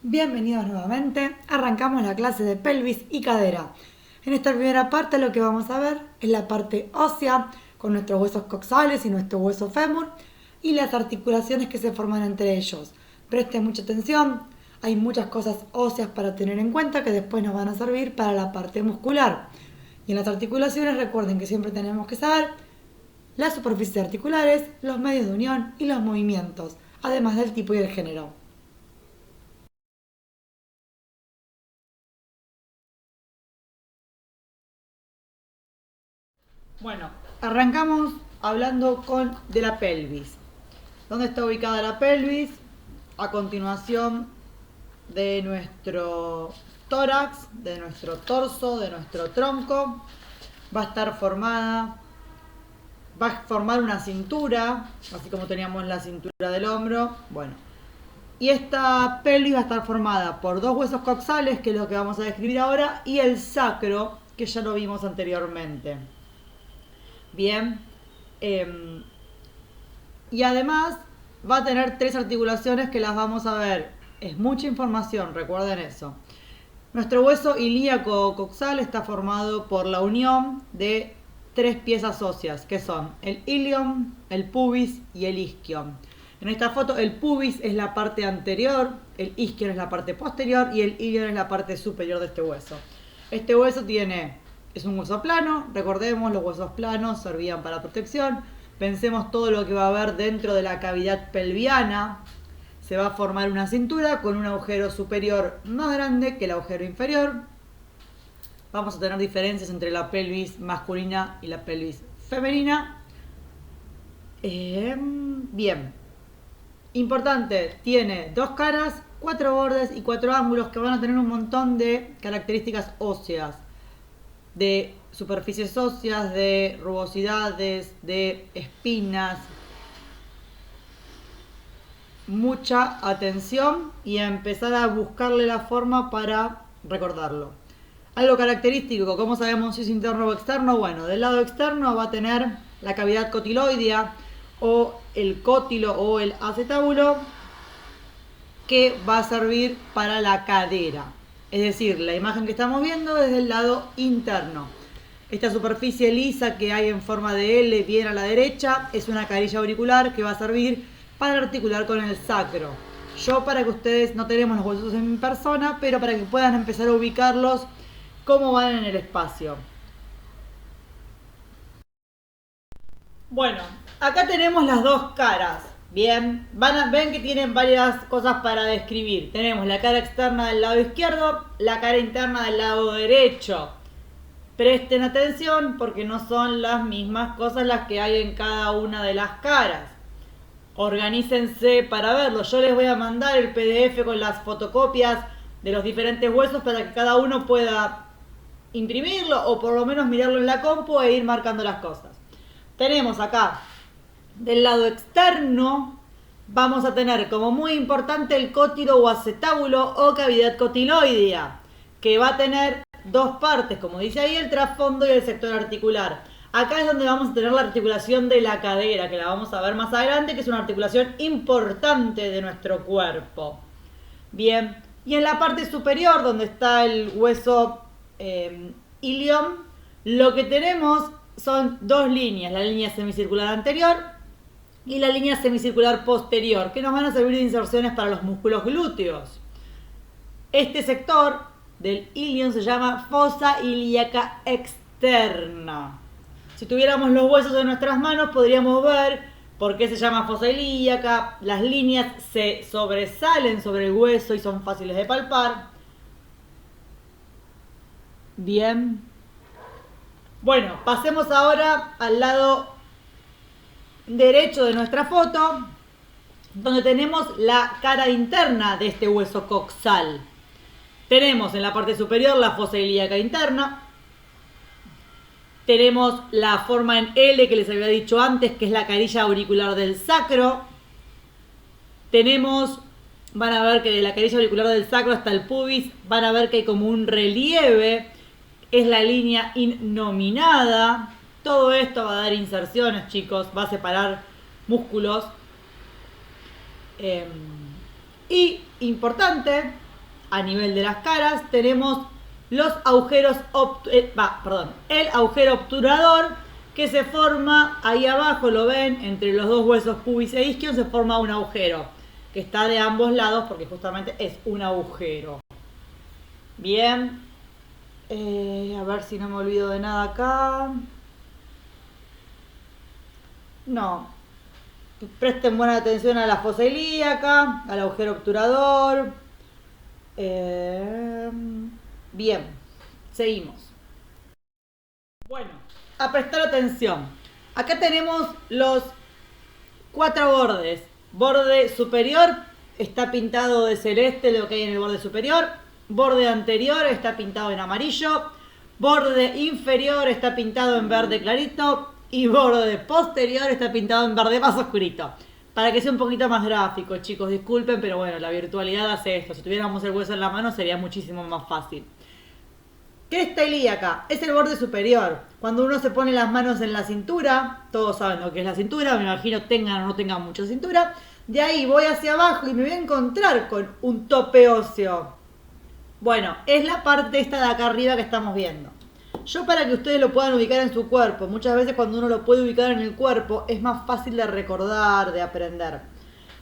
Bienvenidos nuevamente. Arrancamos la clase de pelvis y cadera. En esta primera parte lo que vamos a ver es la parte ósea con nuestros huesos coxales y nuestro hueso fémur y las articulaciones que se forman entre ellos. Presten mucha atención, hay muchas cosas óseas para tener en cuenta que después nos van a servir para la parte muscular. Y en las articulaciones recuerden que siempre tenemos que saber las superficies articulares, los medios de unión y los movimientos, además del tipo y el género. Bueno, arrancamos hablando de la pelvis. ¿Dónde está ubicada la pelvis? A continuación de nuestro tórax, de nuestro torso, de nuestro tronco. Va a estar formada, va a formar una cintura, así como teníamos la cintura del hombro. Bueno, y esta pelvis va a estar formada por dos huesos coxales, que es lo que vamos a describir ahora, y el sacro, que ya lo vimos anteriormente. Bien. Y además va a tener tres articulaciones que las vamos a ver. Es mucha información, recuerden eso. Nuestro hueso ilíaco coxal está formado por la unión de tres piezas óseas, que son el ilion, el pubis y el isquion. En esta foto el pubis es la parte anterior, el isquion es la parte posterior y el ilion es la parte superior de este hueso. Este hueso es un hueso plano, recordemos, los huesos planos servían para protección. Pensemos todo lo que va a haber dentro de la cavidad pelviana. Se va a formar una cintura con un agujero superior más grande que el agujero inferior. Vamos a tener diferencias entre la pelvis masculina y la pelvis femenina. Bien. Importante, tiene dos caras, cuatro bordes y cuatro ángulos que van a tener un montón de características óseas, de superficies óseas, de rugosidades, de espinas. Mucha atención y a empezar a buscarle la forma para recordarlo. Algo característico, ¿cómo sabemos si es interno o externo? Bueno, del lado externo va a tener la cavidad cotiloidea o el cótilo o el acetábulo, que va a servir para la cadera. Es decir, la imagen que estamos viendo es del lado interno. Esta superficie lisa que hay en forma de L bien a la derecha es una carilla auricular que va a servir para articular con el sacro. Yo, para que ustedes, no tenemos los huesos en persona, pero para que puedan empezar a ubicarlos cómo van en el espacio. Bueno, acá tenemos las dos caras. Bien, ven que tienen varias cosas para describir. Tenemos la cara externa del lado izquierdo, la cara interna del lado derecho. Presten atención porque no son las mismas cosas las que hay en cada una de las caras. Organícense para verlo. Yo les voy a mandar el PDF con las fotocopias de los diferentes huesos para que cada uno pueda imprimirlo o por lo menos mirarlo en la compu e ir marcando las cosas. Tenemos acá del lado externo, vamos a tener como muy importante el cótilo o acetábulo o cavidad cotiloidea, que va a tener dos partes, como dice ahí, el trasfondo y el sector articular. Acá es donde vamos a tener la articulación de la cadera, que la vamos a ver más adelante, que es una articulación importante de nuestro cuerpo. Bien, y en la parte superior, donde está el hueso ilion, lo que tenemos son dos líneas, la línea semicircular anterior y la línea semicircular posterior, que nos van a servir de inserciones para los músculos glúteos. Este sector del ilion se llama fosa ilíaca externa. Si tuviéramos los huesos en nuestras manos, podríamos ver por qué se llama fosa ilíaca. Las líneas se sobresalen sobre el hueso y son fáciles de palpar. Bien. Bueno, pasemos ahora al lado derecho de nuestra foto, donde tenemos la cara interna de este hueso coxal. Tenemos en la parte superior la fosa ilíaca interna. Tenemos la forma en L que les había dicho antes, que es la carilla auricular del sacro. Van a ver que de la carilla auricular del sacro hasta el pubis, van a ver que hay como un relieve. Es la línea innominada. Todo esto va a dar inserciones, chicos. Va a separar músculos. Y importante, a nivel de las caras tenemos los agujeros, el agujero obturador que se forma ahí abajo, lo ven, entre los dos huesos pubis e isquion se forma un agujero que está de ambos lados porque justamente es un agujero. Bien, a ver si no me olvido de nada acá. No, presten buena atención a la fosa ilíaca, al agujero obturador. Bien, seguimos. Bueno, a prestar atención. Acá tenemos los 4 bordes. Borde superior está pintado de celeste, lo que hay en el borde superior. Borde anterior está pintado en amarillo. Borde inferior está pintado en verde clarito. Y borde posterior está pintado en verde más oscurito. Para que sea un poquito más gráfico, chicos, disculpen, pero bueno, la virtualidad hace esto. Si tuviéramos el hueso en la mano sería muchísimo más fácil. Cresta ilíaca es el borde superior. Cuando uno se pone las manos en la cintura, todos saben lo que es la cintura, me imagino tengan o no tengan mucha cintura. De ahí voy hacia abajo y me voy a encontrar con un tope óseo. Bueno, es la parte esta de acá arriba que estamos viendo. Yo, para que ustedes lo puedan ubicar en su cuerpo, muchas veces cuando uno lo puede ubicar en el cuerpo es más fácil de recordar, de aprender.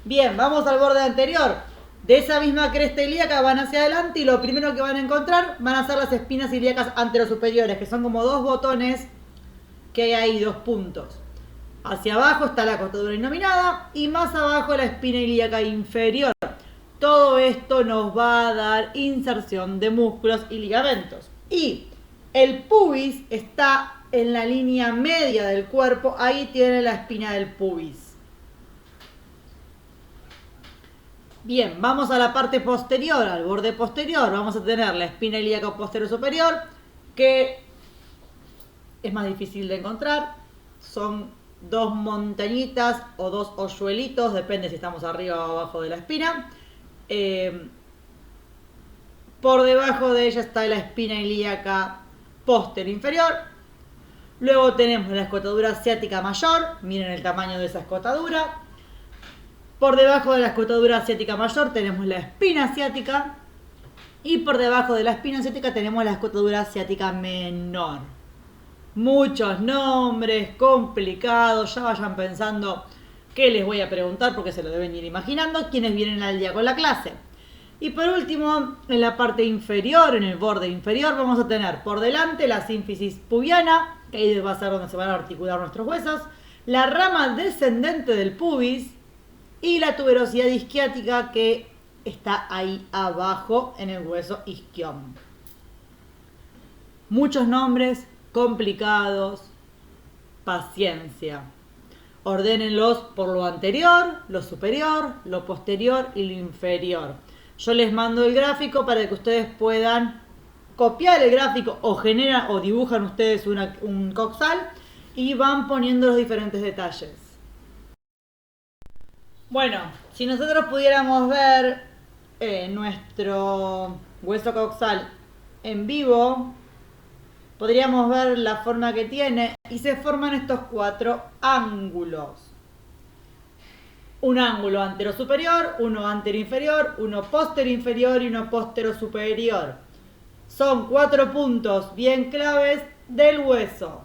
Bien, vamos al borde anterior. De esa misma cresta ilíaca van hacia adelante y lo primero que van a encontrar van a ser las espinas ilíacas anterosuperiores, que son como 2 botones que hay ahí, 2 puntos. Hacia abajo está la costadura inominada y más abajo la espina ilíaca inferior. Todo esto nos va a dar inserción de músculos y ligamentos. Y el pubis está en la línea media del cuerpo, ahí tiene la espina del pubis. Bien, vamos a la parte posterior, al borde posterior. Vamos a tener la espina ilíaca posterior superior, que es más difícil de encontrar. Son 2 montañitas o 2 hoyuelitos, depende si estamos arriba o abajo de la espina. Por debajo de ella está la espina ilíaca posterior inferior. Luego tenemos la escotadura ciática mayor. Miren el tamaño de esa escotadura. Por debajo de la escotadura asiática mayor tenemos la espina asiática. Y por debajo de la espina asiática tenemos la escotadura asiática menor. Muchos nombres complicados. Ya vayan pensando qué les voy a preguntar porque se lo deben ir imaginando quienes vienen al día con la clase. Y por último, en la parte inferior, en el borde inferior, vamos a tener por delante la sínfisis pubiana, que ahí va a ser donde se van a articular nuestros huesos, la rama descendente del pubis, y la tuberosidad isquiática que está ahí abajo en el hueso isquión. Muchos nombres complicados, paciencia. Ordénenlos por lo anterior, lo superior, lo posterior y lo inferior. Yo les mando el gráfico para que ustedes puedan copiar el gráfico o generan o dibujan ustedes un coxal y van poniendo los diferentes detalles. Bueno, si nosotros pudiéramos ver nuestro hueso coxal en vivo, podríamos ver la forma que tiene y se forman estos 4 ángulos. Un ángulo antero-superior, uno antero-inferior, uno posterior-inferior y uno posterior-superior. Son 4 puntos bien claves del hueso.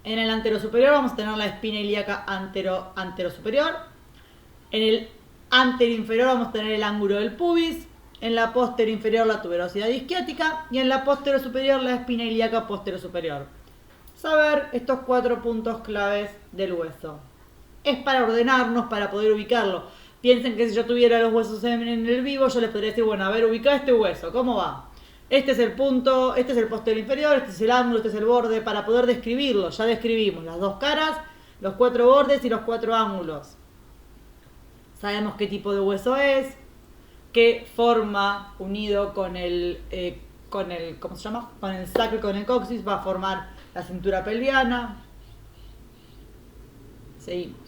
En el antero-superior vamos a tener la espina ilíaca antero-superior. En el antero-inferior vamos a tener el ángulo del pubis. En la posterior-inferior la tuberosidad isquiática. Y en la posterior-superior la espina ilíaca posterior-superior. Saber estos 4 puntos claves del hueso. Es para ordenarnos, para poder ubicarlo. Piensen que si yo tuviera los huesos en el vivo, yo les podría decir, bueno, a ver, ubica este hueso, ¿cómo va? Este es el punto, este es el posterior inferior, este es el ángulo, este es el borde, para poder describirlo. Ya describimos las 2 caras, los 4 bordes y los 4 ángulos. Sabemos qué tipo de hueso es, qué forma, unido con el ¿cómo se llama? Con el sacro y con el coxis, va a formar la cintura pelviana. Seguimos.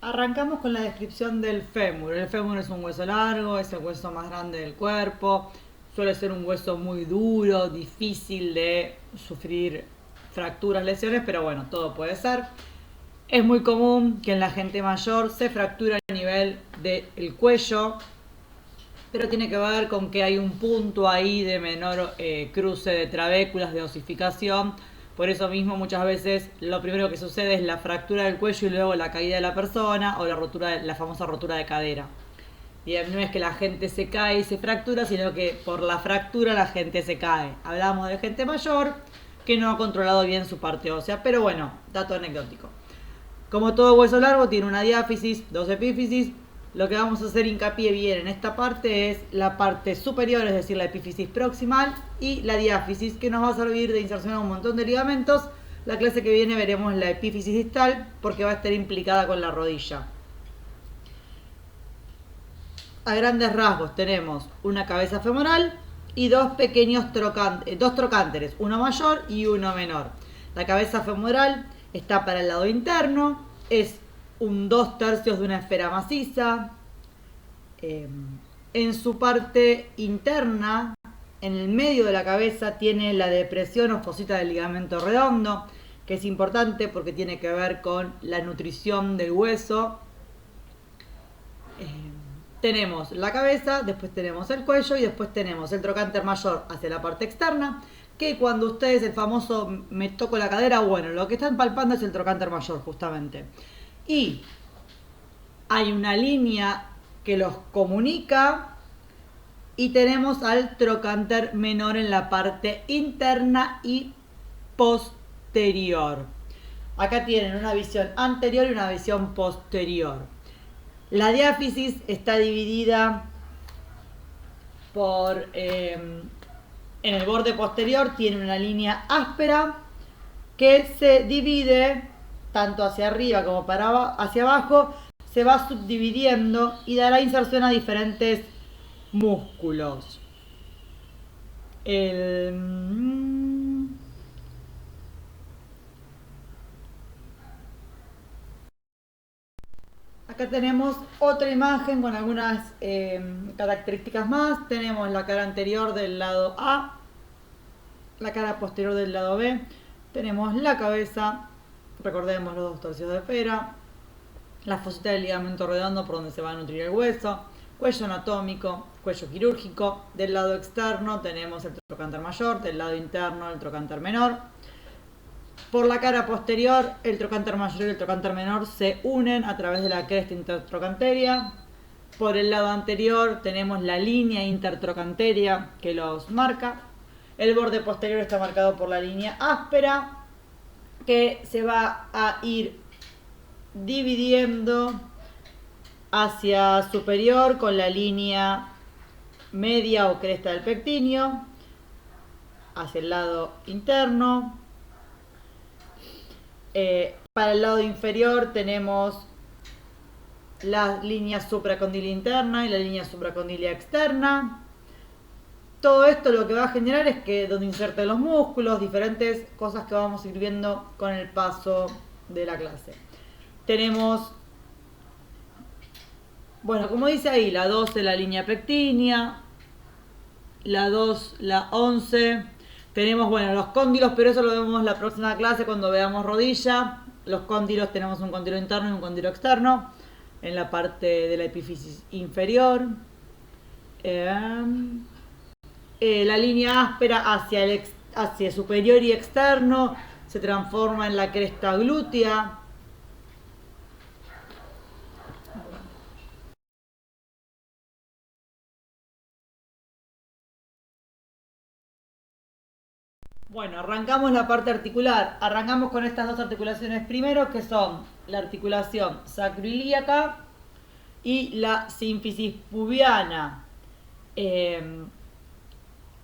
Arrancamos con la descripción del fémur. El fémur es un hueso largo, es el hueso más grande del cuerpo. Suele ser un hueso muy duro, difícil de sufrir fracturas, lesiones, pero bueno, todo puede ser. Es muy común que en la gente mayor se fracture a nivel del cuello, pero tiene que ver con que hay un punto ahí de menor cruce de trabéculas, de osificación. Por eso mismo muchas veces lo primero que sucede es la fractura del cuello y luego la caída de la persona o la famosa rotura de cadera. Y no es que la gente se cae y se fractura, sino que por la fractura la gente se cae. Hablamos de gente mayor que no ha controlado bien su parte ósea, pero bueno, dato anecdótico. Como todo hueso largo tiene una diáfisis, dos epífisis. Lo que vamos a hacer hincapié bien en esta parte es la parte superior, es decir, la epífisis proximal, y la diáfisis, que nos va a servir de inserción a un montón de ligamentos. La clase que viene veremos la epífisis distal, porque va a estar implicada con la rodilla. A grandes rasgos tenemos una cabeza femoral y dos pequeños trocánteres, uno mayor y uno menor. La cabeza femoral está para el lado interno, es un 2/3 de una esfera maciza. En su parte interna, en el medio de la cabeza, tiene la depresión o fosita del ligamento redondo, que es importante porque tiene que ver con la nutrición del hueso. Tenemos la cabeza, después tenemos el cuello y después tenemos el trocánter mayor hacia la parte externa, que cuando ustedes el famoso me toco la cadera, bueno, lo que están palpando es el trocánter mayor justamente. Y hay una línea que los comunica y tenemos al trocánter menor en la parte interna y posterior. Acá tienen una visión anterior y una visión posterior. La diáfisis está dividida por... en el borde posterior tiene una línea áspera que se divide tanto hacia arriba como hacia abajo, se va subdividiendo y dará inserción a diferentes músculos. Acá tenemos otra imagen con algunas características más. Tenemos la cara anterior del lado A, la cara posterior del lado B. Tenemos la cabeza, recordemos los 2 tercios de esfera, la fosita del ligamento redondo por donde se va a nutrir el hueso, cuello anatómico, cuello quirúrgico. Del lado externo tenemos el trocánter mayor, del lado interno el trocánter menor. Por la cara posterior, el trocánter mayor y el trocánter menor se unen a través de la cresta intertrocanteria. Por el lado anterior tenemos la línea intertrocanteria que los marca. El borde posterior está marcado por la línea áspera que se va a ir dividiendo hacia superior con la línea media o cresta del pectíneo hacia el lado interno. Para el lado inferior tenemos la línea supracondilia interna y la línea supracondilia externa. Todo esto lo que va a generar es que donde inserten los músculos, diferentes cosas que vamos a ir viendo con el paso de la clase. Tenemos, bueno, como dice ahí, la 12 la línea pectínea, la 2 la 11. Tenemos, bueno, los cóndilos, pero eso lo vemos en la próxima clase cuando veamos rodilla. Los cóndilos tenemos un cóndilo interno y un cóndilo externo en la parte de la epífisis inferior. La línea áspera hacia superior y externo se transforma en la cresta glútea. Bueno, arrancamos la parte articular. Arrancamos con estas dos articulaciones primero, que son la articulación sacroiliaca y la sínfisis pubiana.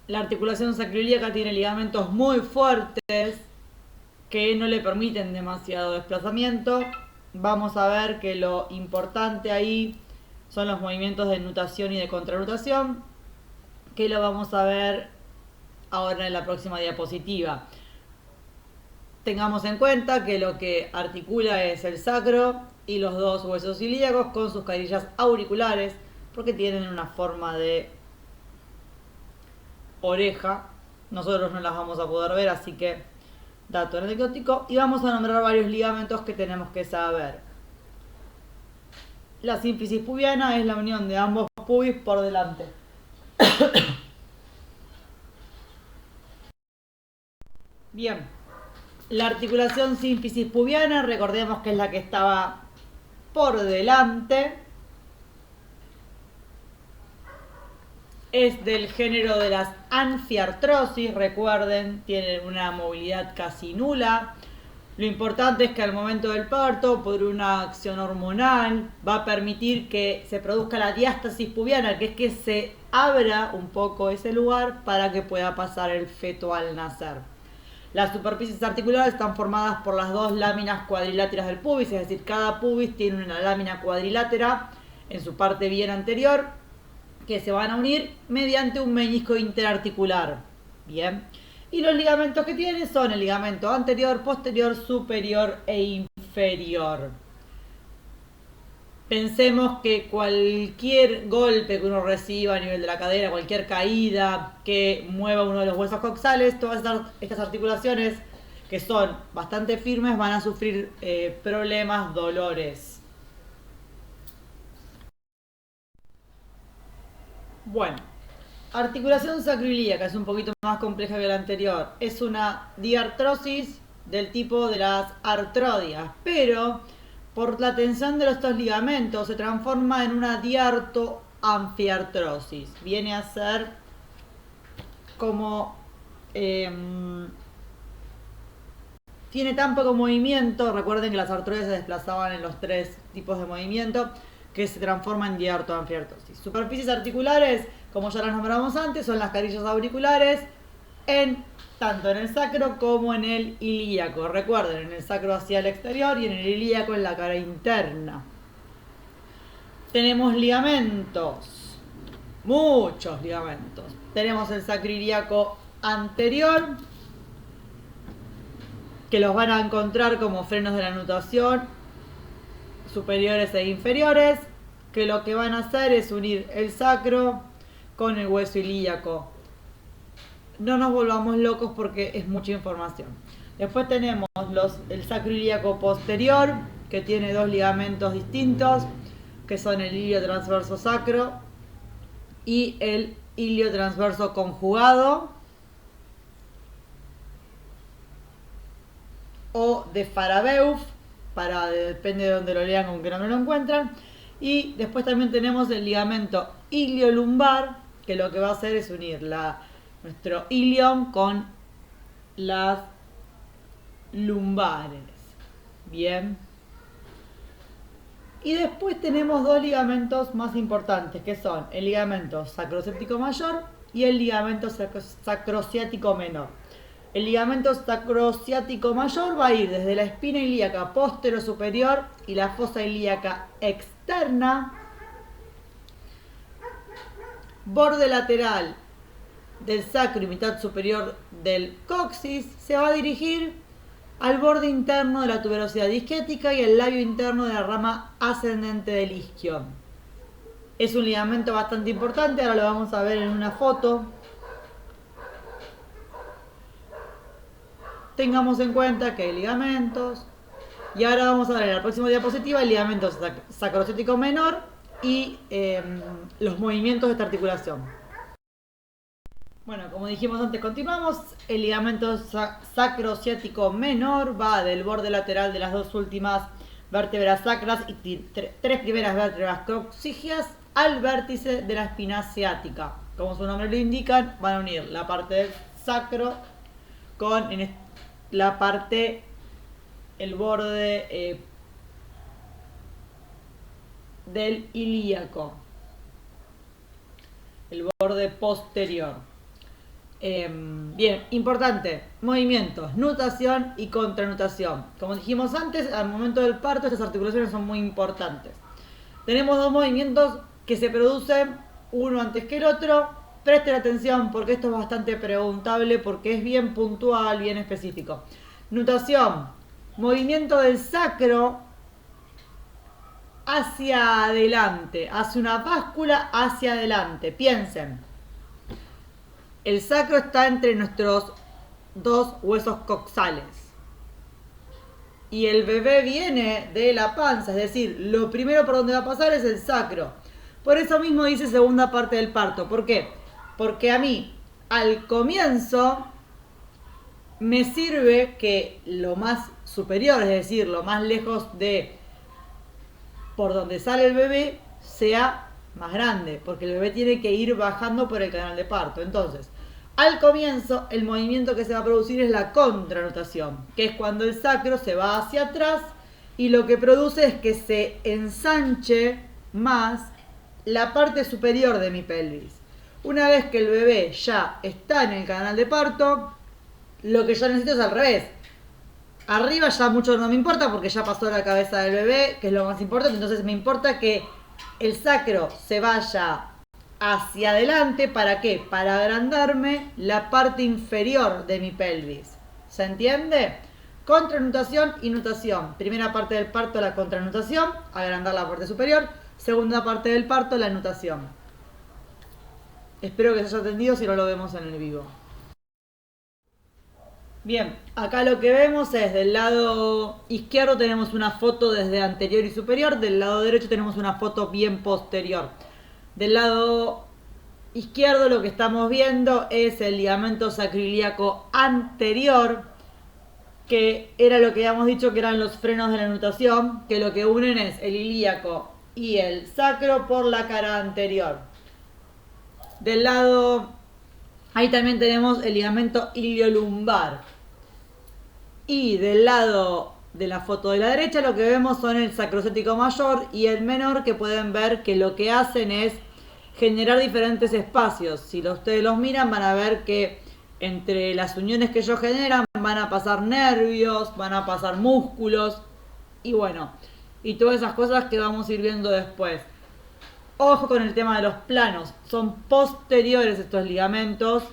La articulación sacroiliaca tiene ligamentos muy fuertes que no le permiten demasiado desplazamiento. Vamos a ver que lo importante ahí son los movimientos de nutación y de contranutación, que lo vamos a ver ahora en la próxima diapositiva. Tengamos en cuenta que lo que articula es el sacro y los dos huesos ilíacos con sus carillas auriculares, porque tienen una forma de oreja. Nosotros no las vamos a poder ver, así que dato anecdótico. Y vamos a nombrar varios ligamentos que tenemos que saber. La sínfisis pubiana es la unión de ambos pubis por delante. Bien, la articulación sínfisis pubiana, recordemos que es la que estaba por delante. Es del género de las anfiartrosis, recuerden, tienen una movilidad casi nula. Lo importante es que al momento del parto, por una acción hormonal, va a permitir que se produzca la diástasis pubiana, que es que se abra un poco ese lugar para que pueda pasar el feto al nacer. Las superficies articulares están formadas por las dos láminas cuadriláteras del pubis, es decir, cada pubis tiene una lámina cuadrilátera en su parte bien anterior que se van a unir mediante un meñisco interarticular. Bien. Y los ligamentos que tiene son el ligamento anterior, posterior, superior e inferior. Pensemos que cualquier golpe que uno reciba a nivel de la cadera, cualquier caída que mueva uno de los huesos coxales, todas estas articulaciones que son bastante firmes van a sufrir problemas, dolores. Bueno, articulación sacroiliaca es un poquito más compleja que la anterior. Es una diartrosis del tipo de las artrodias, pero por la tensión de estos ligamentos se transforma en una diartoanfiartrosis. Viene a ser como tiene tan poco movimiento. Recuerden que las artrodias se desplazaban en los tres tipos de movimiento, que se transforma en diartoanfiartrosis. Superficies articulares, como ya las nombramos antes, son las carillas auriculares, tanto en el sacro como en el ilíaco. Recuerden, en el sacro hacia el exterior y en el ilíaco en la cara interna. Tenemos ligamentos, muchos ligamentos. Tenemos el sacroiliaco anterior, que los van a encontrar como frenos de la nutación, superiores e inferiores, que lo que van a hacer es unir el sacro con el hueso ilíaco. No nos volvamos locos porque es mucha información. Después tenemos el sacro ilíaco posterior, que tiene dos ligamentos distintos, que son el ilio transverso sacro y el ilio transverso conjugado, o de Farabeuf, depende de donde lo lean, con qué nombre lo encuentran. Y después también tenemos el ligamento iliolumbar, que lo que va a hacer es unir nuestro ilion con las lumbares. Bien. Y después tenemos dos ligamentos más importantes, que son el ligamento sacrocéptico mayor y el ligamento sacrociático menor. El ligamento sacrociático mayor va a ir desde la espina ilíaca posterior-superior y la fosa ilíaca externa, borde lateral del sacro y mitad superior del coxis, se va a dirigir al borde interno de la tuberosidad disquética y al labio interno de la rama ascendente del isquion. Es un ligamento bastante importante, ahora lo vamos a ver en una foto. Tengamos en cuenta que hay ligamentos. Y ahora vamos a ver en la próxima diapositiva el ligamento sacrociático menor y los movimientos de esta articulación. Bueno, como dijimos antes, continuamos. El ligamento sacrociático menor va del borde lateral de las dos últimas vértebras sacras y tres primeras vértebras coxígeas al vértice de la espina ciática. Como su nombre lo indica, van a unir la parte del sacro con la parte, el borde del ilíaco, el borde posterior. Bien, importante, movimientos, nutación y contranutación. Como dijimos antes, al momento del parto estas articulaciones son muy importantes. Tenemos dos movimientos que se producen uno antes que el otro. Presten atención porque esto es bastante preguntable, porque es bien puntual, bien específico. Nutación, movimiento del sacro hacia adelante, hace una báscula hacia adelante. Piensen, el sacro está entre nuestros dos huesos coxales y el bebé viene de la panza, es decir, lo primero por donde va a pasar es el sacro. Por eso mismo dice segunda parte del parto. ¿Por qué? Porque a mí, al comienzo, me sirve que lo más superior, es decir, lo más lejos de por donde sale el bebé, sea más grande, porque el bebé tiene que ir bajando por el canal de parto. Entonces, al comienzo, el movimiento que se va a producir es la contranutación, que es cuando el sacro se va hacia atrás y lo que produce es que se ensanche más la parte superior de mi pelvis. Una vez que el bebé ya está en el canal de parto, lo que yo necesito es al revés. Arriba ya mucho no me importa porque ya pasó la cabeza del bebé, que es lo más importante. Entonces me importa que el sacro se vaya hacia adelante. ¿Para qué? Para agrandarme la parte inferior de mi pelvis. ¿Se entiende? Contranutación y nutación. Primera parte del parto, la contranutación, agrandar la parte superior. Segunda parte del parto, la nutación. Espero que se haya entendido, si no lo vemos en el vivo. Bien, acá lo que vemos es del lado izquierdo tenemos una foto desde anterior y superior, del lado derecho tenemos una foto bien posterior. Del lado izquierdo lo que estamos viendo es el ligamento sacroiliaco anterior, que era lo que habíamos dicho que eran los frenos de la nutación, que lo que unen es el ilíaco y el sacro por la cara anterior. Del lado, ahí también tenemos el ligamento iliolumbar. Y del lado de la foto de la derecha lo que vemos son el sacrocéptico mayor y el menor, que pueden ver que lo que hacen es generar diferentes espacios. Si ustedes los miran van a ver que entre las uniones que ellos generan van a pasar nervios, van a pasar músculos y bueno, y todas esas cosas que vamos a ir viendo después. Ojo con el tema de los planos, son posteriores estos ligamentos.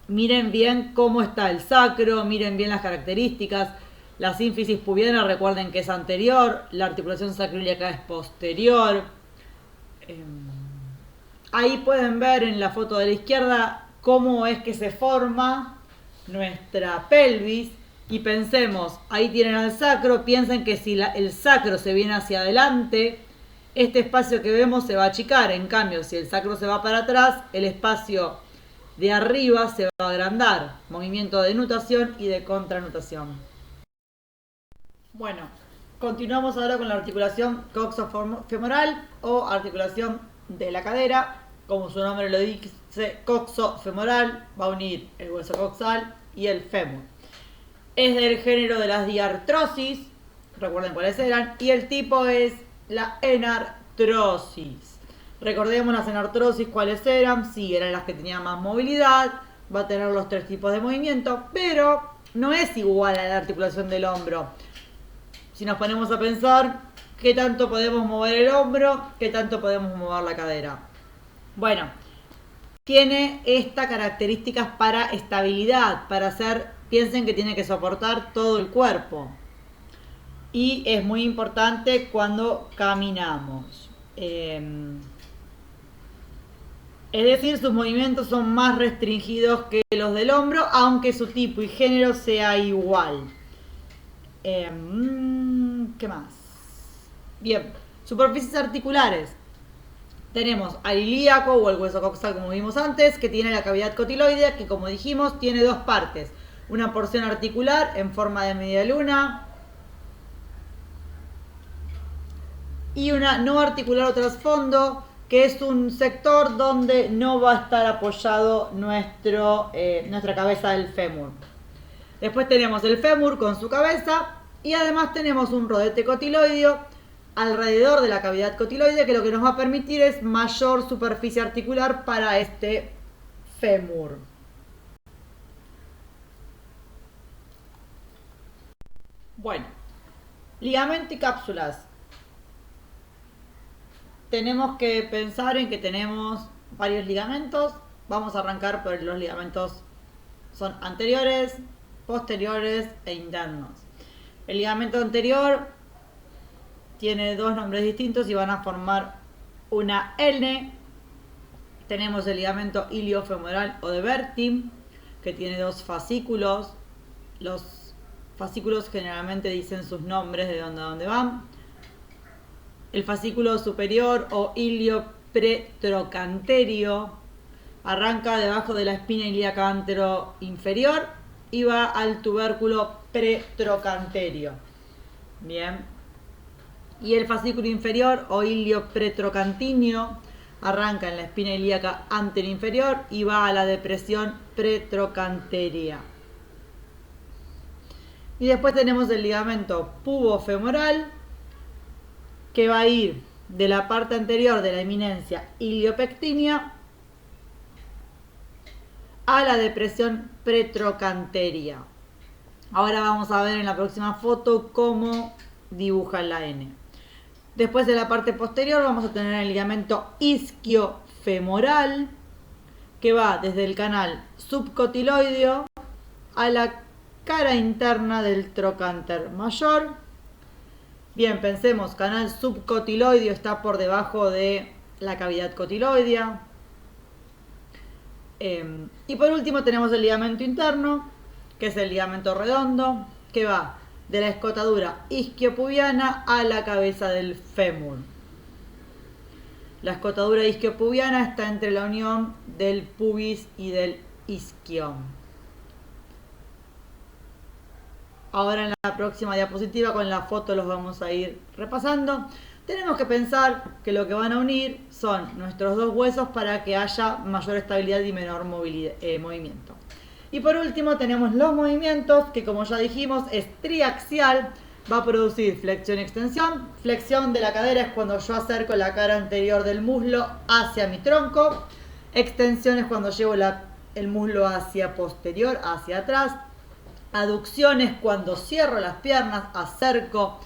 Miren bien cómo está el sacro, miren bien las características. La sínfisis pubiana, recuerden que es anterior, la articulación sacroiliaca es posterior. Ahí pueden ver en la foto de la izquierda cómo es que se forma nuestra pelvis. Y pensemos, ahí tienen al sacro, piensen que si el sacro se viene hacia adelante, este espacio que vemos se va a achicar. En cambio, si el sacro se va para atrás, el espacio de arriba se va a agrandar. Movimiento de nutación y de contranutación. Bueno, continuamos ahora con la articulación coxofemoral o articulación de la cadera. Como su nombre lo dice, coxofemoral, va a unir el hueso coxal y el fémur. Es del género de las diartrosis, recuerden cuáles eran, y el tipo es la enartrosis. Recordemos las enartrosis cuáles eran, sí, eran las que tenían más movilidad, va a tener los 3 tipos de movimiento, pero no es igual a la articulación del hombro. Si nos ponemos a pensar, ¿qué tanto podemos mover el hombro? ¿Qué tanto podemos mover la cadera? Bueno, tiene estas características para estabilidad, para hacer, piensen que tiene que soportar todo el cuerpo. Y es muy importante cuando caminamos. Es decir, sus movimientos son más restringidos que los del hombro, aunque su tipo y género sea igual. ¿Qué más? Bien, superficies articulares. Tenemos al ilíaco o el hueso coxal, como vimos antes, que tiene la cavidad cotiloidea, que como dijimos tiene 2 partes. Una porción articular en forma de media luna y una no articular o trasfondo, que es un sector donde no va a estar apoyado nuestra cabeza del fémur. Después tenemos el fémur con su cabeza y además tenemos un rodete cotiloideo alrededor de la cavidad cotiloidea, que lo que nos va a permitir es mayor superficie articular para este fémur. Bueno, ligamento y cápsulas. Tenemos que pensar en que tenemos varios ligamentos. Vamos a arrancar por los ligamentos, son anteriores, posteriores e internos. El ligamento anterior tiene 2 nombres distintos y van a formar una N. Tenemos el ligamento iliofemoral o de Bertin, que tiene 2 fascículos. Los fascículos generalmente dicen sus nombres de dónde van. El fascículo superior o ilio pretrocanterio, Arranca debajo de la espina ilíaca anteroinferior y va al tubérculo pretrocanterio. Bien. Y el fascículo inferior o ilio pretrocantinio arranca en la espina ilíaca anteroinferior y va a la depresión pretrocanteria. Y después tenemos el ligamento pubofemoral, que va a ir de la parte anterior de la eminencia iliopectínea a la depresión pretrocanteria. Ahora vamos a ver en la próxima foto cómo dibuja la N. Después de la parte posterior vamos a tener el ligamento isquiofemoral, que va desde el canal subcotiloideo a la cara interna del trocánter mayor. Bien, pensemos, canal subcotiloideo está por debajo de la cavidad cotiloidea. Y por último tenemos el ligamento interno, que es el ligamento redondo, que va de la escotadura isquiopubiana a la cabeza del fémur. La escotadura isquiopubiana está entre la unión del pubis y del isquio. Ahora en la próxima diapositiva con la foto los vamos a ir repasando. Tenemos que pensar que lo que van a unir son nuestros dos huesos para que haya mayor estabilidad y menor movimiento. Y por último tenemos los movimientos, que como ya dijimos es triaxial, va a producir flexión y extensión. Flexión de la cadera es cuando yo acerco la cara anterior del muslo hacia mi tronco. Extensión es cuando llevo el muslo hacia posterior, hacia atrás. Aducción es cuando cierro las piernas, acerco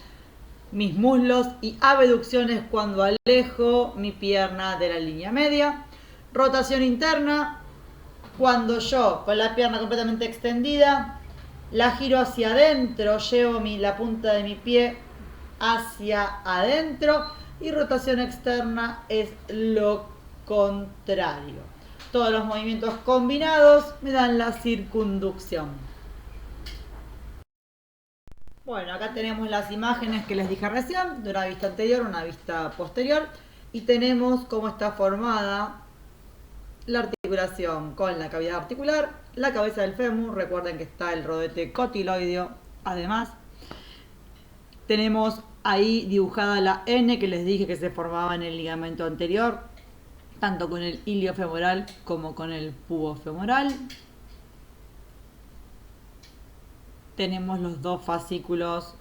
mis muslos, y abducción es cuando alejo mi pierna de la línea media. Rotación interna, cuando yo con la pierna completamente extendida la giro hacia adentro, llevo la punta de mi pie hacia adentro. Y rotación externa es lo contrario. Todos los movimientos combinados me dan la circunducción. Bueno, acá tenemos las imágenes que les dije recién, de una vista anterior, una vista posterior, y tenemos cómo está formada la articulación con la cavidad articular, la cabeza del fémur. Recuerden que está el rodete cotiloideo. Además, tenemos ahí dibujada la N que les dije que se formaba en el ligamento anterior, tanto con el iliofemoral como con el pubofemoral. Tenemos los dos fascículos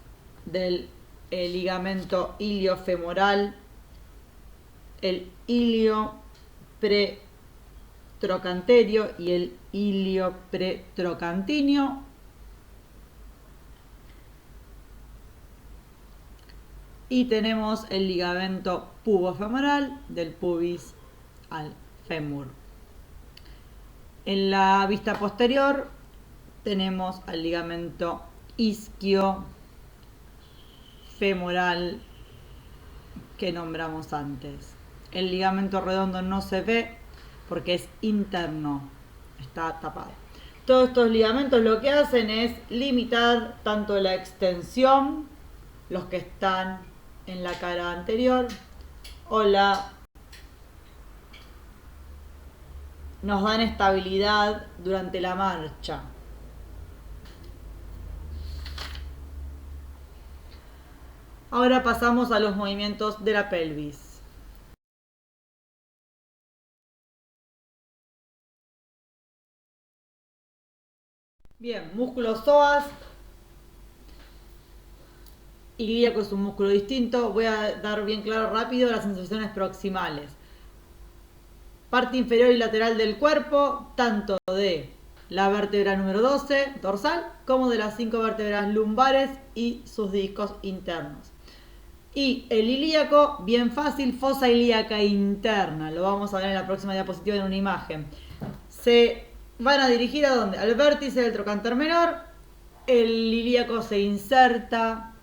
del ligamento iliofemoral, el ilio pretrocanterio y el ilio pretrocantinio. Y tenemos el ligamento pubofemoral del pubis al fémur. En la vista posterior tenemos al ligamento isquiofemoral que nombramos antes. El ligamento redondo no se ve porque es interno, está tapado. Todos estos ligamentos lo que hacen es limitar tanto la extensión, los que están en la cara anterior, nos dan estabilidad durante la marcha. Ahora pasamos a los movimientos de la pelvis. Bien, músculo psoas. Ilíaco es un músculo distinto. Voy a dar bien claro rápido las sensaciones proximales. Parte inferior y lateral del cuerpo, tanto de la vértebra número 12, dorsal, como de las 5 vértebras lumbares y sus discos internos. Y el ilíaco, bien fácil, fosa ilíaca interna. Lo vamos a ver en la próxima diapositiva en una imagen. Se van a dirigir ¿a dónde? Al vértice del trocánter menor. El ilíaco se inserta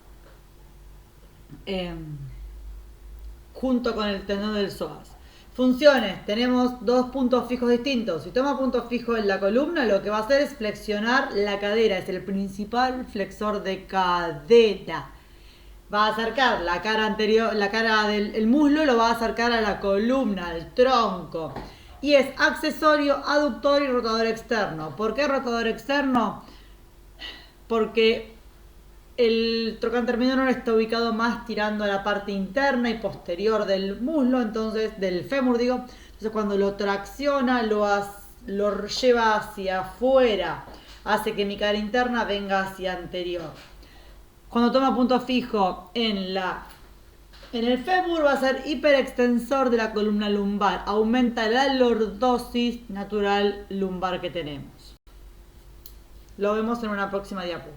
junto con el tendón del psoas. Funciones, tenemos dos puntos fijos distintos. Si toma punto fijo en la columna, lo que va a hacer es flexionar la cadera. Es el principal flexor de cadera. Va a acercar la cara anterior, la cara del muslo, lo va a acercar a la columna, al tronco. y es accesorio, aductor y rotador externo. ¿Por qué rotador externo? Porque el trocánter menor está ubicado más tirando a la parte interna y posterior del muslo, entonces del fémur digo. Entonces cuando lo tracciona, lo lleva hacia afuera, hace que mi cadera interna venga hacia anterior. Cuando toma punto fijo en el fémur va a ser hiperextensor de la columna lumbar, aumenta la lordosis natural lumbar que tenemos. Lo vemos en una próxima diapo.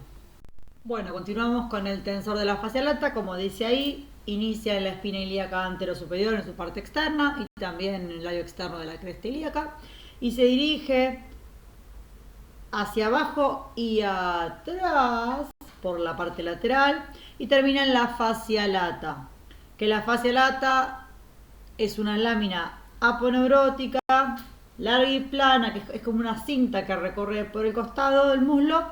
Bueno, continuamos con el tensor de la fascia lata, como dice ahí, inicia en la espina ilíaca anterosuperior en su parte externa y también en el labio externo de la cresta ilíaca y se dirige hacia abajo y atrás por la parte lateral y termina en la fascia lata, que la fascia lata es una lámina aponeurótica, larga y plana, que es como una cinta que recorre por el costado del muslo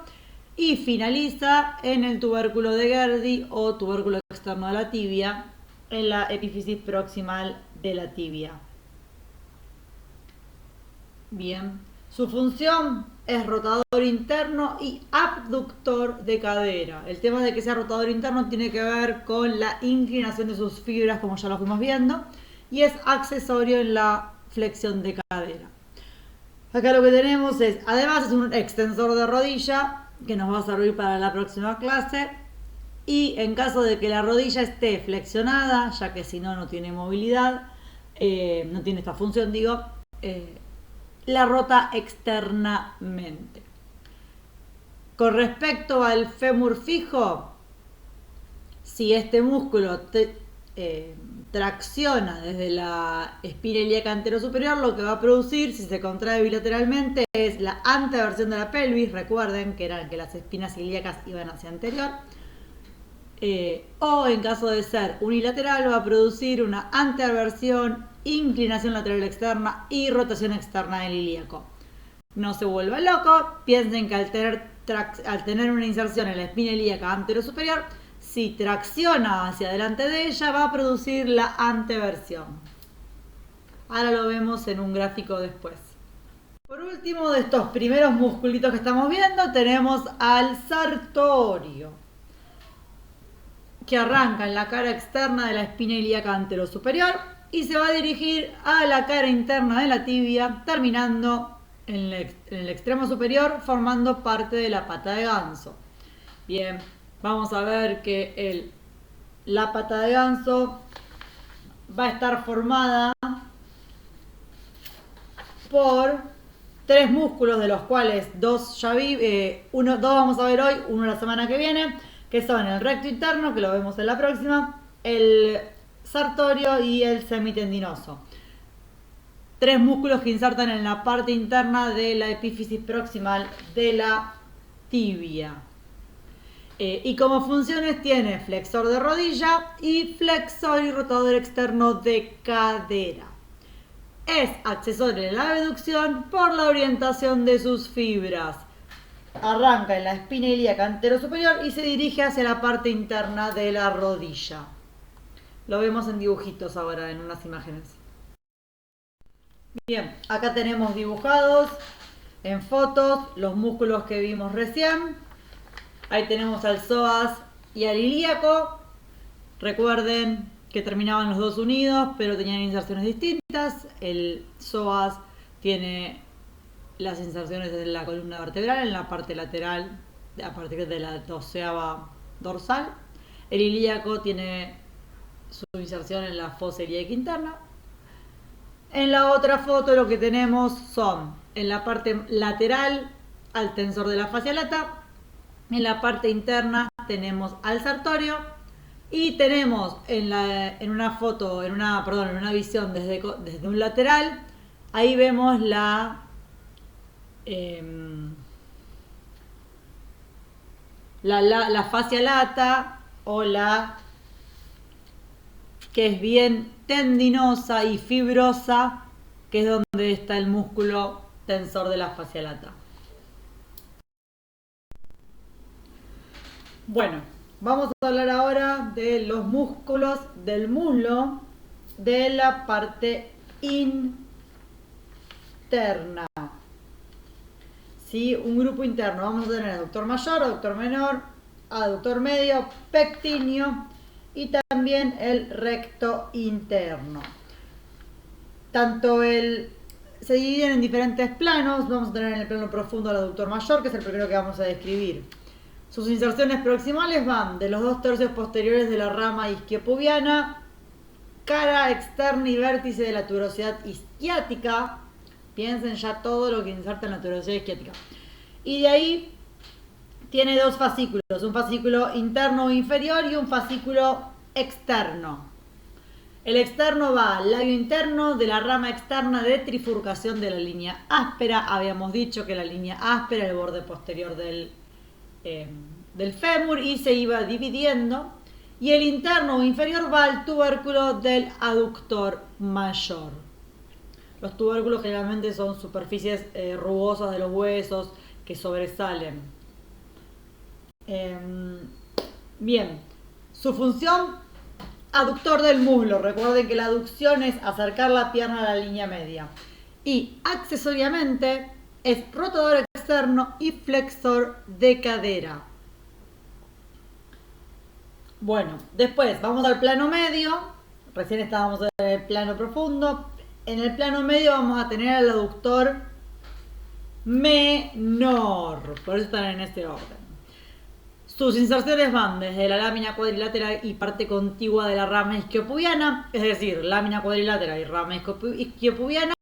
y finaliza en el tubérculo de Gerdy o tubérculo externo de la tibia, en la epífisis proximal de la tibia. Bien, su función es rotador interno y abductor de cadera. El tema de que sea rotador interno tiene que ver con la inclinación de sus fibras, como ya lo fuimos viendo, y es accesorio en la flexión de cadera. Acá lo que tenemos es, además es un extensor de rodilla, que nos va a servir para la próxima clase, y en caso de que la rodilla esté flexionada, ya que si no, no tiene movilidad, no tiene esta función, digo, la rota externamente. Con respecto al fémur fijo, si este músculo tracciona desde la espina ilíaca anterosuperior, lo que va a producir, si se contrae bilateralmente, es la anteversión de la pelvis. Recuerden que eran que las espinas ilíacas iban hacia anterior. O en caso de ser unilateral, va a producir una anteversión, inclinación lateral externa y rotación externa del ilíaco. No se vuelva loco, piensen que al tener una inserción en la espina ilíaca anterosuperior, si tracciona hacia adelante de ella, va a producir la anteversión. Ahora lo vemos en un gráfico después. Por último, de estos primeros musculitos que estamos viendo, tenemos al sartorio, que arranca en la cara externa de la espina ilíaca anterosuperior y se va a dirigir a la cara interna de la tibia, terminando en el extremo superior, formando parte de la pata de ganso. Bien, vamos a ver que la pata de ganso va a estar formada por tres músculos, de los cuales dos vamos a ver hoy, uno la semana que viene, que son el recto interno, que lo vemos en la próxima, el sartorio y el semitendinoso. Tres músculos que insertan en la parte interna de la epífisis proximal de la tibia. Y como funciones tiene flexor de rodilla y flexor y rotador externo de cadera. Es accesorio en la abducción por la orientación de sus fibras. Arranca en la espina ilíaca anterosuperior y se dirige hacia la parte interna de la rodilla. Lo vemos en dibujitos ahora, en unas imágenes. Bien, acá tenemos dibujados en fotos los músculos que vimos recién. Ahí tenemos al psoas y al ilíaco. Recuerden que terminaban los dos unidos, pero tenían inserciones distintas. El psoas tiene las inserciones en la columna vertebral, en la parte lateral, a partir de la 12ª dorsal. El ilíaco tiene su inserción en la fosa ilíaca interna. En la otra foto lo que tenemos son, en la parte lateral, al tensor de la fascia lata. En la parte interna tenemos al sartorio. Y tenemos en una visión desde un lateral, ahí vemos la fascia lata o que es bien tendinosa y fibrosa, que es donde está el músculo tensor de la fascia lata. Bueno, vamos a hablar ahora de los músculos del muslo de la parte externa. ¿Sí? Un grupo interno. Vamos a tener aductor mayor, aductor menor, aductor medio, pectíneo y también el recto interno. Se dividen en diferentes planos. Vamos a tener en el plano profundo al aductor mayor, que es el primero que vamos a describir. Sus inserciones proximales van de los 2/3 posteriores de la rama isquiopubiana, cara externa y vértice de la tuberosidad isquiática. Piensen ya todo lo que inserta en la tuberosidad isquiática. Y de ahí tiene dos fascículos, un fascículo interno o inferior y un fascículo externo. El externo va al labio interno de la rama externa de trifurcación de la línea áspera. Habíamos dicho que la línea áspera era el borde posterior del fémur y se iba dividiendo. Y el interno o inferior va al tubérculo del aductor mayor. Los tubérculos generalmente son superficies rugosas de los huesos que sobresalen. Bien, su función, aductor del muslo. Recuerden que la aducción es acercar la pierna a la línea media. Y accesoriamente es rotador externo y flexor de cadera. Bueno, después vamos al plano medio. Recién estábamos en el plano profundo. En el plano medio vamos a tener al aductor menor. Por eso están en este orden. Sus inserciones van desde la lámina cuadrilateral y parte contigua de la rama isquiopubiana, es decir, lámina cuadrilateral y rama isquiopubiana.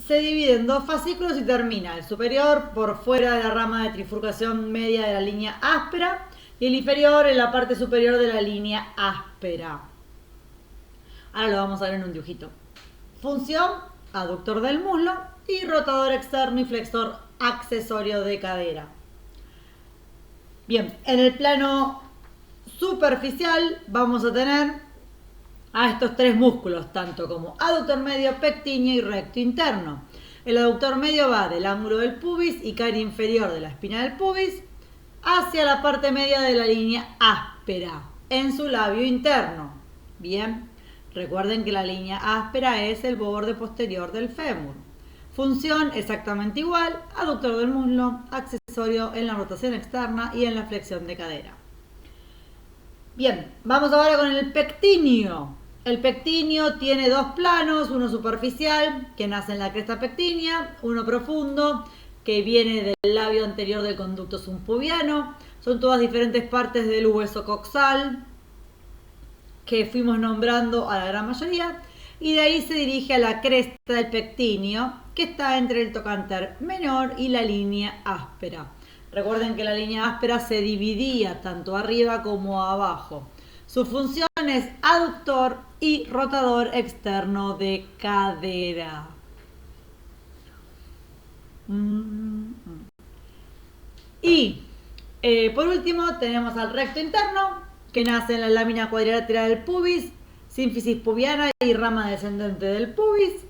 Se divide en dos fascículos y termina el superior por fuera de la rama de trifurcación media de la línea áspera y el inferior en la parte superior de la línea áspera. Ahora lo vamos a ver en un dibujito. Función, aductor del muslo y rotador externo y flexor accesorio de cadera. Bien, en el plano superficial vamos a tener a estos tres músculos, tanto como aductor medio, pectíneo y recto interno. El aductor medio va del ángulo del pubis y cara inferior de la espina del pubis hacia la parte media de la línea áspera en su labio interno. Bien, recuerden que la línea áspera es el borde posterior del fémur. Función exactamente igual, aductor del muslo, accesorio en la rotación externa y en la flexión de cadera. Bien, vamos ahora con el pectíneo. El pectíneo tiene dos planos, uno superficial, que nace en la cresta pectínea, uno profundo, que viene del labio anterior del conducto subpubiano. Son todas diferentes partes del hueso coxal, que fuimos nombrando a la gran mayoría. Y de ahí se dirige a la cresta del pectíneo, que está entre el trocánter menor y la línea áspera. Recuerden que la línea áspera se dividía tanto arriba como abajo. Su función es aductor y rotador externo de cadera. Y por último tenemos al recto interno, que nace en la lámina cuadrilateral del pubis, sínfisis pubiana y rama descendente del pubis,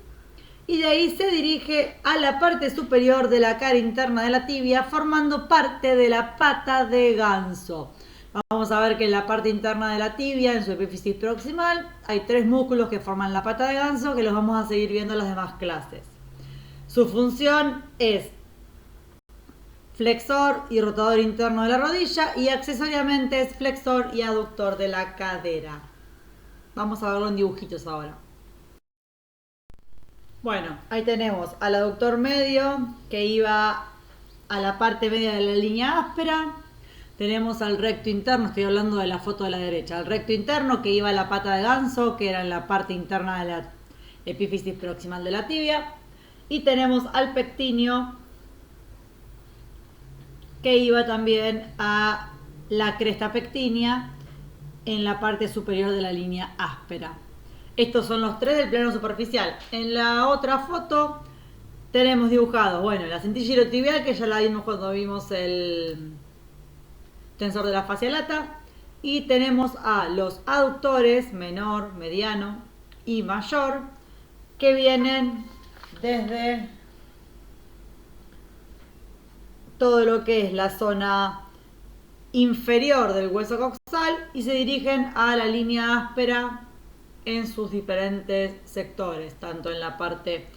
y de ahí se dirige a la parte superior de la cara interna de la tibia, formando parte de la pata de ganso. Vamos a ver que en la parte interna de la tibia, en su epífisis proximal, hay tres músculos que forman la pata de ganso, que los vamos a seguir viendo en las demás clases. Su función es flexor y rotador interno de la rodilla y accesoriamente es flexor y aductor de la cadera. Vamos a verlo en dibujitos ahora. Bueno, ahí tenemos al aductor medio que iba a la parte media de la línea áspera. Tenemos al recto interno, estoy hablando de la foto de la derecha, al recto interno que iba a la pata de ganso, que era en la parte interna de la epífisis proximal de la tibia. Y tenemos al pectíneo que iba también a la cresta pectínea en la parte superior de la línea áspera. Estos son los tres del plano superficial. En la otra foto tenemos dibujados, bueno, la cintilla iliotibial, que ya la vimos cuando vimos el tensor de la fascia lata, y tenemos a los aductores menor, mediano y mayor, que vienen desde todo lo que es la zona inferior del hueso coxal y se dirigen a la línea áspera en sus diferentes sectores, tanto en la parte,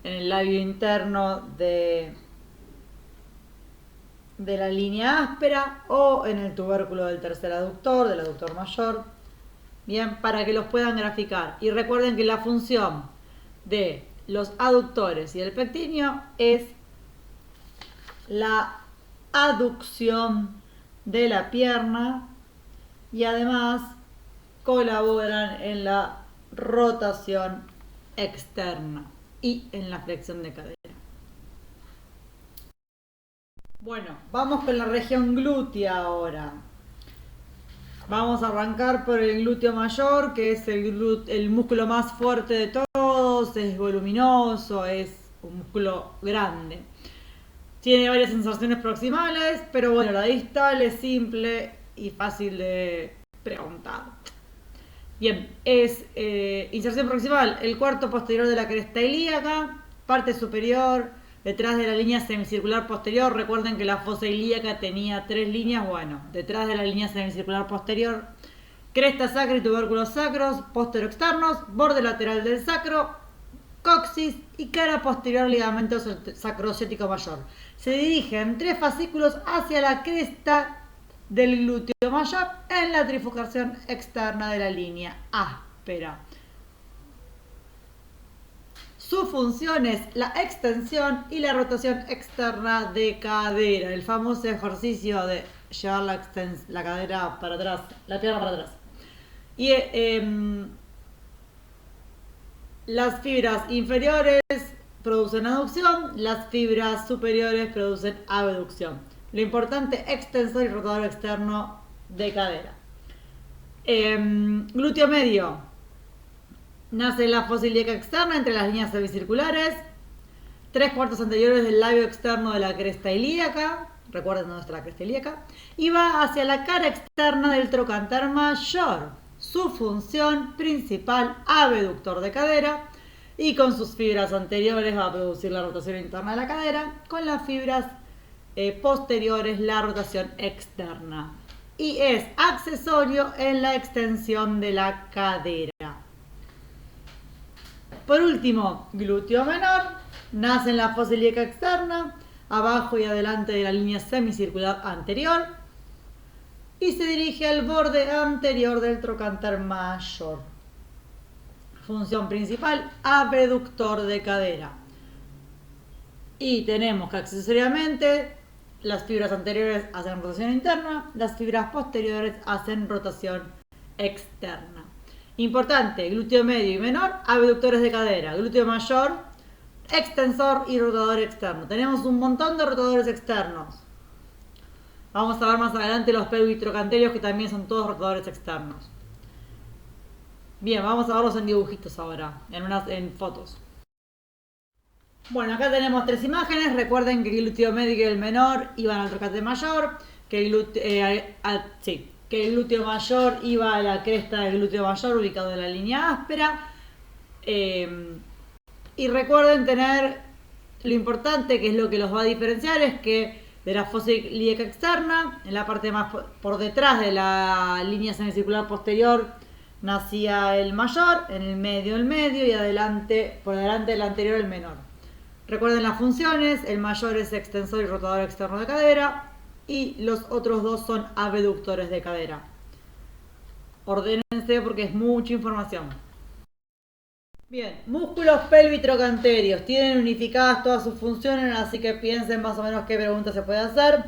en el labio interno de la línea áspera o en el tubérculo del tercer aductor, del aductor mayor. Bien, para que los puedan graficar. Y recuerden que la función de los aductores y el pectíneo es la aducción de la pierna y además colaboran en la rotación externa y en la flexión de cadera. Bueno, vamos con la región glútea ahora. Vamos a arrancar por el glúteo mayor, que es el músculo más fuerte de todos, es voluminoso, es un músculo grande. Tiene varias inserciones proximales, pero bueno, la distal es simple y fácil de preguntar. Bien, es inserción proximal, el cuarto posterior de la cresta ilíaca, parte superior, detrás de la línea semicircular posterior. Recuerden que la fosa ilíaca tenía 3 líneas, bueno, detrás de la línea semicircular posterior, cresta sacra y tubérculos sacros, postero-externos, borde lateral del sacro, coxis y cara posterior, ligamento sacroociático mayor. Se dirigen 3 fascículos hacia la cresta del glúteo mayor en la trifurcación externa de la línea áspera. Su función es la extensión y la rotación externa de cadera, el famoso ejercicio de llevar la cadera para atrás, la pierna para atrás. Y las fibras inferiores producen aducción, las fibras superiores producen abducción. Lo importante, extensor y rotador externo de cadera. Glúteo medio. Nace en la fosa ilíaca externa entre las líneas semicirculares, 3/4 anteriores del labio externo de la cresta ilíaca, recuerden dónde está la cresta ilíaca, y va hacia la cara externa del trocánter mayor. Su función principal, abductor de cadera, y con sus fibras anteriores va a producir la rotación interna de la cadera, con las fibras posteriores la rotación externa. Y es accesorio en la extensión de la cadera. Por último, glúteo menor, nace en la fosa ilíaca externa, abajo y adelante de la línea semicircular anterior, y se dirige al borde anterior del trocánter mayor. Función principal, abductor de cadera. Y tenemos que accesoriamente las fibras anteriores hacen rotación interna, las fibras posteriores hacen rotación externa. Importante, glúteo medio y menor, abductores de cadera. Glúteo mayor, extensor y rotador externo. Tenemos un montón de rotadores externos. Vamos a ver más adelante los pelvitrocantelios, que también son todos rotadores externos. Bien, vamos a verlos en dibujitos ahora, en fotos. Bueno, acá tenemos 3 imágenes. Recuerden que el glúteo medio y el menor iban al trocánter mayor, que el glúteo mayor iba a la cresta del glúteo mayor, ubicado en la línea áspera. Y recuerden tener lo importante, que es lo que los va a diferenciar, es que de la fosa ilíaca externa, en la parte más por detrás de la línea semicircular posterior, nacía el mayor, en el medio y por delante del anterior el menor. Recuerden las funciones, el mayor es extensor y rotador externo de cadera, y los otros dos son abductores de cadera. Ordénense porque es mucha información. Bien, músculos pelvitrocanterios. Tienen unificadas todas sus funciones, así que piensen más o menos qué pregunta se puede hacer.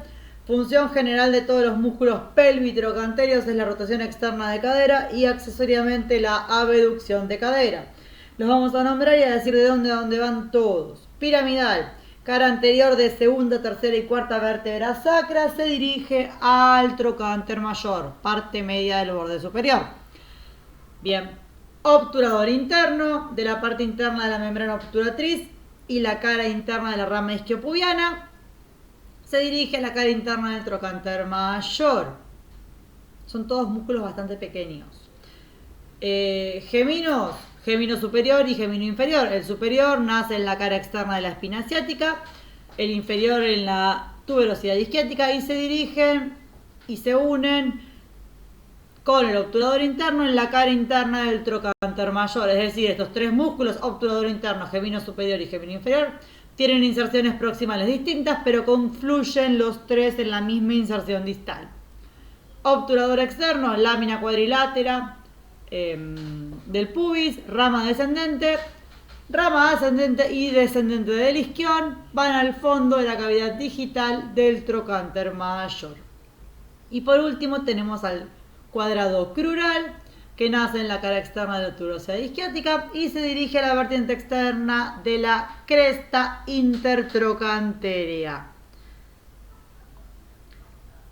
Función general de todos los músculos pelvitrocanterios es la rotación externa de cadera y accesoriamente la abducción de cadera. Los vamos a nombrar y a decir de dónde van todos. Piramidal. Cara anterior de segunda, tercera y cuarta vértebra sacra, se dirige al trocánter mayor, parte media del borde superior. Bien, obturador interno, de la parte interna de la membrana obturatriz y la cara interna de la rama isquiopubiana, se dirige a la cara interna del trocánter mayor. Son todos músculos bastante pequeños. Geminos. Gemino superior y gemino inferior. El superior nace en la cara externa de la espina ciática, el inferior en la tuberosidad isquiática, y se dirigen y se unen con el obturador interno en la cara interna del trocánter mayor. Es decir, estos tres músculos, obturador interno, gemino superior y gemino inferior, tienen inserciones proximales distintas, pero confluyen los tres en la misma inserción distal. Obturador externo, lámina cuadrilátera del pubis, rama ascendente y descendente del isquión, van al fondo de la cavidad digital del trocánter mayor. Y por último tenemos al cuadrado crural, que nace en la cara externa de la tuberosidad isquiática y se dirige a la vertiente externa de la cresta intertrocanterea.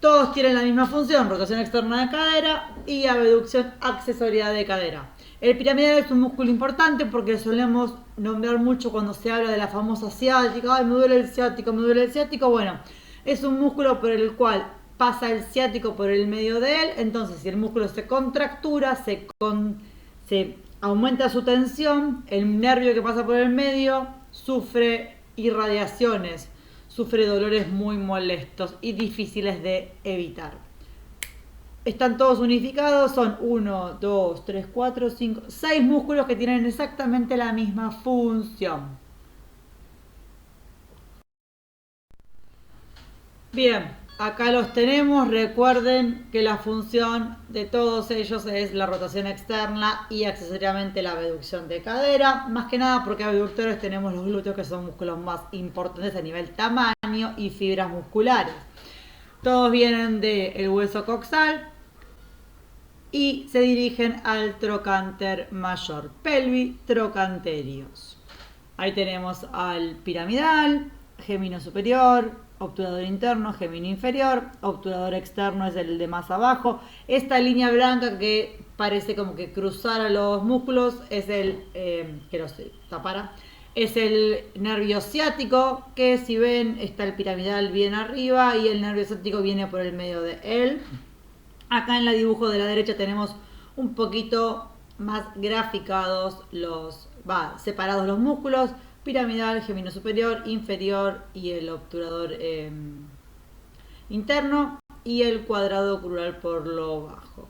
Todos tienen la misma función, rotación externa de cadera y abducción accesoria de cadera. El piramidal es un músculo importante porque solemos nombrar mucho cuando se habla de la famosa ciática. Ay, me duele el ciático, me duele el ciático. Bueno, es un músculo por el cual pasa el ciático por el medio de él. Entonces, si el músculo se contractura, se aumenta su tensión, el nervio que pasa por el medio sufre irradiaciones, sufre dolores muy molestos y difíciles de evitar. Están todos unificados, son 1, 2, 3, 4, 5, 6 músculos que tienen exactamente la misma función. Bien, acá los tenemos. Recuerden que la función de todos ellos es la rotación externa y accesoriamente la abducción de cadera. Más que nada porque abductores tenemos los glúteos, que son músculos más importantes a nivel tamaño y fibras musculares. Todos vienen del hueso coxal y se dirigen al trocánter mayor, pelvitrocanterios. Ahí tenemos al piramidal, gemino superior, obturador interno, gemino inferior, obturador externo es el de más abajo. Esta línea blanca que parece como que cruzara los músculos es el que los tapara. Es el nervio ciático, que si ven está el piramidal bien arriba y el nervio ciático viene por el medio de él. Acá en el dibujo de la derecha tenemos un poquito más graficados separados los músculos: piramidal, gemino superior, inferior y el obturador interno y el cuadrado crural por lo bajo.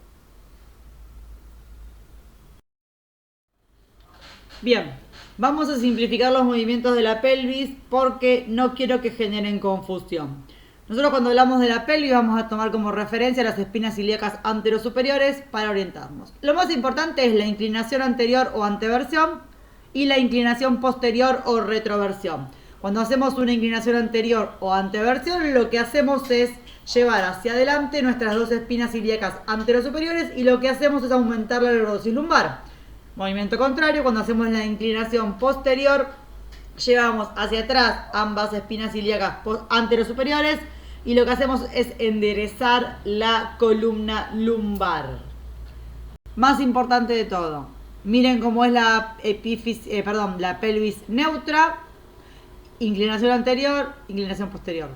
Bien, vamos a simplificar los movimientos de la pelvis porque no quiero que generen confusión. Nosotros cuando hablamos de la pelvis vamos a tomar como referencia las espinas ilíacas anterosuperiores para orientarnos. Lo más importante es la inclinación anterior o anteversión y la inclinación posterior o retroversión. Cuando hacemos una inclinación anterior o anteversión, lo que hacemos es llevar hacia adelante nuestras dos espinas ilíacas anterosuperiores y lo que hacemos es aumentar la lordosis lumbar. Movimiento contrario, cuando hacemos la inclinación posterior, llevamos hacia atrás ambas espinas ilíacas anterosuperiores y lo que hacemos es enderezar la columna lumbar. Más importante de todo, miren cómo es la pelvis neutra, inclinación anterior, inclinación posterior.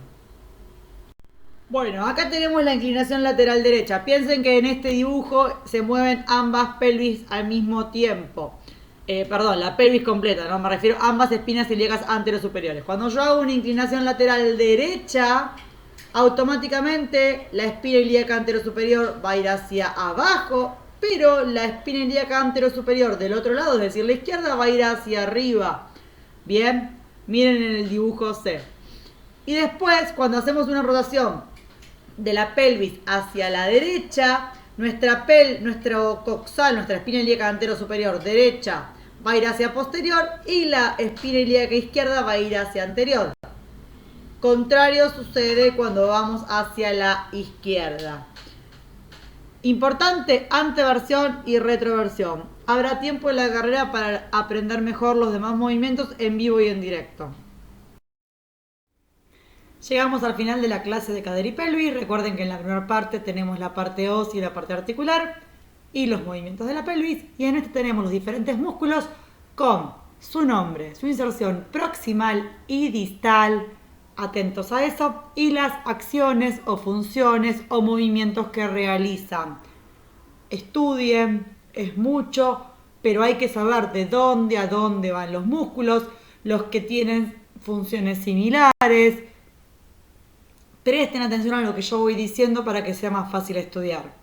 Bueno, acá tenemos la inclinación lateral derecha. Piensen que en este dibujo se mueven ambas pelvis al mismo tiempo. La pelvis completa, ¿no? Me refiero a ambas espinas ilíacas anterosuperiores. Cuando yo hago una inclinación lateral derecha, automáticamente la espina ilíaca anterosuperior va a ir hacia abajo, pero la espina ilíaca anterosuperior del otro lado, es decir, la izquierda, va a ir hacia arriba. Bien, miren en el dibujo C. Y después, cuando hacemos una rotación de la pelvis hacia la derecha, nuestro coxal, nuestra espina ilíaca anterosuperior derecha, va a ir hacia posterior y la espina ilíaca izquierda va a ir hacia anterior. Contrario sucede cuando vamos hacia la izquierda. Importante, anteversión y retroversión. Habrá tiempo en la carrera para aprender mejor los demás movimientos en vivo y en directo. Llegamos al final de la clase de cadera y pelvis. Recuerden que en la primera parte tenemos la parte ósea y la parte articular y los movimientos de la pelvis. Y en este tenemos los diferentes músculos con su nombre, su inserción proximal y distal. Atentos a eso. Y las acciones o funciones o movimientos que realizan. Estudien, es mucho, pero hay que saber de dónde a dónde van los músculos, los que tienen funciones similares. Presten atención a lo que yo voy diciendo para que sea más fácil estudiar.